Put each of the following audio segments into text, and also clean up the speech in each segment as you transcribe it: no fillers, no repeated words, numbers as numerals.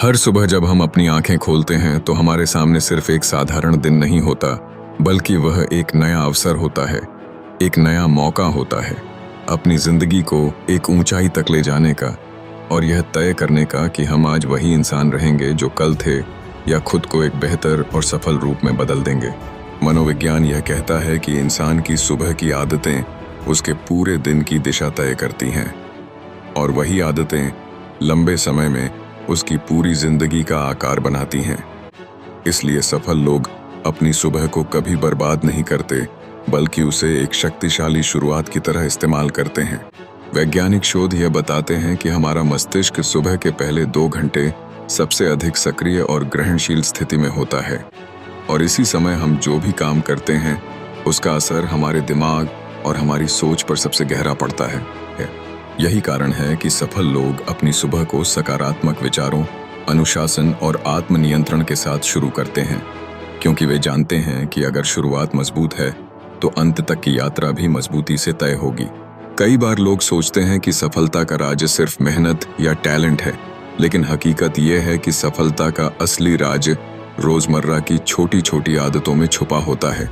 हर सुबह जब हम अपनी आंखें खोलते हैं तो हमारे सामने सिर्फ एक साधारण दिन नहीं होता, बल्कि वह एक नया अवसर होता है, एक नया मौका होता है अपनी जिंदगी को एक ऊंचाई तक ले जाने का, और यह तय करने का कि हम आज वही इंसान रहेंगे जो कल थे या खुद को एक बेहतर और सफल रूप में बदल देंगे। मनोविज्ञान यह कहता है कि इंसान की सुबह की आदतें उसके पूरे दिन की दिशा तय करती हैं, और वही आदतें लंबे समय में उसकी पूरी जिंदगी का आकार बनाती हैं। इसलिए सफल लोग अपनी सुबह को कभी बर्बाद नहीं करते, बल्कि उसे एक शक्तिशाली शुरुआत की तरह इस्तेमाल करते हैं। वैज्ञानिक शोध यह बताते हैं कि हमारा मस्तिष्क सुबह के पहले 2 घंटे सबसे अधिक सक्रिय और ग्रहणशील स्थिति में होता है, और इसी समय हम जो भी काम करते हैं उसका असर हमारे दिमाग और हमारी सोच पर सबसे गहरा पड़ता है। यही कारण है कि सफल लोग अपनी सुबह को सकारात्मक विचारों, अनुशासन और आत्मनियंत्रण के साथ शुरू करते हैं, क्योंकि वे जानते हैं कि अगर शुरुआत मजबूत है तो अंत तक की यात्रा भी मजबूती से तय होगी। कई बार लोग सोचते हैं कि सफलता का राज सिर्फ मेहनत या टैलेंट है, लेकिन हकीकत यह है कि सफलता का असली राज रोजमर्रा की छोटी छोटी आदतों में छुपा होता है,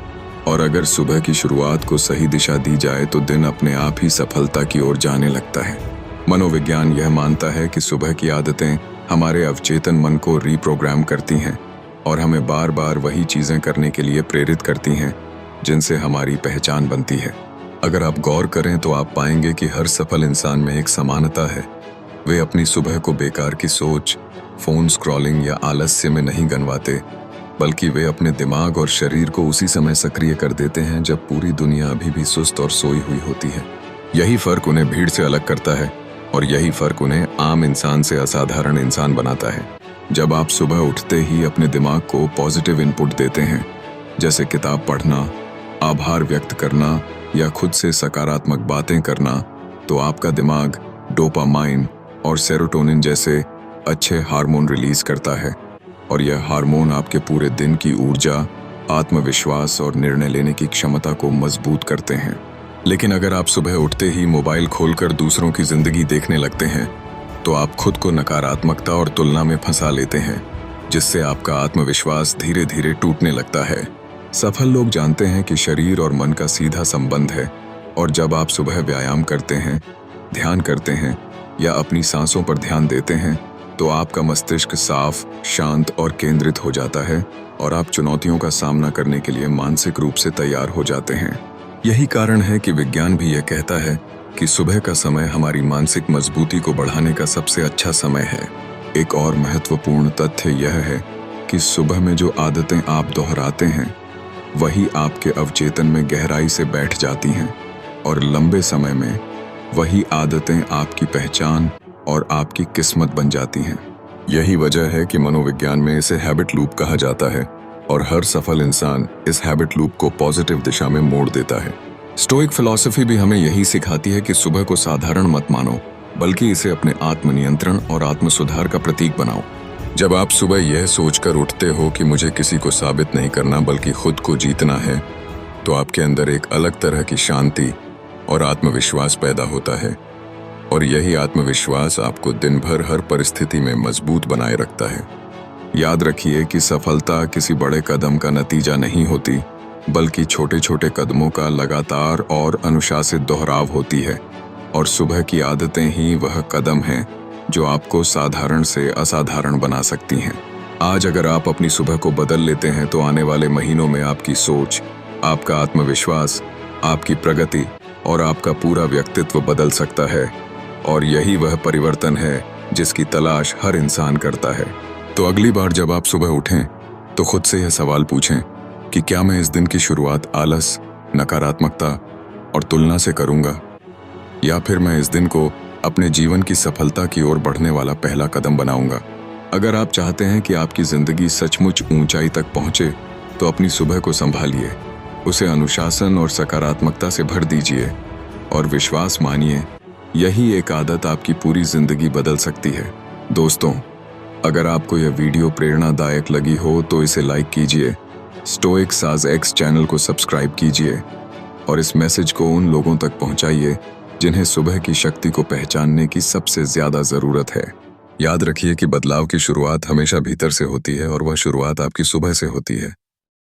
और अगर सुबह की शुरुआत को सही दिशा दी जाए तो दिन अपने आप ही सफलता की ओर जाने लगता है। मनोविज्ञान यह मानता है कि सुबह की आदतें हमारे अवचेतन मन को रीप्रोग्राम करती हैं और हमें बार बार वही चीजें करने के लिए प्रेरित करती हैं जिनसे हमारी पहचान बनती है। अगर आप गौर करें तो आप पाएंगे कि हर सफल इंसान में एक समानता है। वे अपनी सुबह को बेकार की सोच, फोन स्क्रॉलिंग या आलस्य में नहीं गंवाते, बल्कि वे अपने दिमाग और शरीर को उसी समय सक्रिय कर देते हैं जब पूरी दुनिया अभी भी सुस्त और सोई हुई होती है। यही फर्क उन्हें भीड़ से अलग करता है, और यही फर्क उन्हें आम इंसान से असाधारण इंसान बनाता है। जब आप सुबह उठते ही अपने दिमाग को पॉजिटिव इनपुट देते हैं, जैसे किताब पढ़ना, आभार व्यक्त करना या खुद से सकारात्मक बातें करना, तो आपका दिमाग डोपामाइन और सेरोटोनिन जैसे अच्छे हार्मोन रिलीज करता है, और यह हार्मोन आपके पूरे दिन की ऊर्जा, आत्मविश्वास और निर्णय लेने की क्षमता को मजबूत करते हैं। लेकिन अगर आप सुबह उठते ही मोबाइल खोलकर दूसरों की जिंदगी देखने लगते हैं, तो आप खुद को नकारात्मकता और तुलना में फंसा लेते हैं, जिससे आपका आत्मविश्वास धीरे धीरे टूटने लगता है। सफल लोग जानते हैं कि शरीर और मन का सीधा संबंध है, और जब आप सुबह व्यायाम करते हैं, ध्यान करते हैं या अपनी सांसों पर ध्यान देते हैं, तो आपका मस्तिष्क साफ, शांत और केंद्रित हो जाता है, और आप चुनौतियों का सामना करने के लिए मानसिक रूप से तैयार हो जाते हैं। यही कारण है कि विज्ञान भी यह कहता है कि सुबह का समय हमारी मानसिक मजबूती को बढ़ाने का सबसे अच्छा समय है। एक और महत्वपूर्ण तथ्य यह है कि सुबह में जो आदतें आप दोहराते हैं वही आपके अवचेतन में गहराई से बैठ जाती हैं, और लंबे समय में वही आदतें आपकी पहचान और आपकी किस्मत बन जाती हैं। यही वजह है कि मनोविज्ञान में इसे हैबिट लूप कहा जाता है, और हर सफल इंसान इस हैबिट लूप को पॉजिटिव दिशा में मोड़ देता है। स्टोइक फिलॉसफी भी हमें यही सिखाती है कि सुबह को साधारण मत मानो, बल्कि इसे अपने आत्मनियंत्रण और आत्मसुधार का प्रतीक बनाओ। जब आप सुबह यह सोचकर उठते हो कि मुझे किसी को साबित नहीं करना बल्कि खुद को जीतना है, तो आपके अंदर एक अलग तरह की शांति और आत्मविश्वास पैदा होता है, और यही आत्मविश्वास आपको दिन भर हर परिस्थिति में मजबूत बनाए रखता है। याद रखिए कि सफलता किसी बड़े कदम का नतीजा नहीं होती, बल्कि छोटे छोटे कदमों का लगातार और अनुशासित दोहराव होती है, और सुबह की आदतें ही वह कदम हैं जो आपको साधारण से असाधारण बना सकती हैं। आज अगर आप अपनी सुबह को बदल लेते हैं तो आने वाले महीनों में आपकी सोच, आपका आत्मविश्वास, आपकी प्रगति और आपका पूरा व्यक्तित्व बदल सकता है, और यही वह परिवर्तन है जिसकी तलाश हर इंसान करता है। तो अगली बार जब आप सुबह उठें तो खुद से यह सवाल पूछें कि क्या मैं इस दिन की शुरुआत आलस, नकारात्मकता और तुलना से करूंगा, या फिर मैं इस दिन को अपने जीवन की सफलता की ओर बढ़ने वाला पहला कदम बनाऊंगा। अगर आप चाहते हैं कि आपकी जिंदगी सचमुच ऊंचाई तक पहुंचे, तो अपनी सुबह को संभालिए, उसे अनुशासन और सकारात्मकता से भर दीजिए, और विश्वास मानिए, यही एक आदत आपकी पूरी जिंदगी बदल सकती है। दोस्तों, अगर आपको यह वीडियो प्रेरणादायक लगी हो तो इसे लाइक कीजिए, स्टोइक साज एक्स चैनल को सब्सक्राइब कीजिए, और इस मैसेज को उन लोगों तक पहुंचाइए जिन्हें सुबह की शक्ति को पहचानने की सबसे ज्यादा जरूरत है। याद रखिए कि बदलाव की शुरुआत हमेशा भीतर से होती है और वह शुरुआत आपकी सुबह से होती है।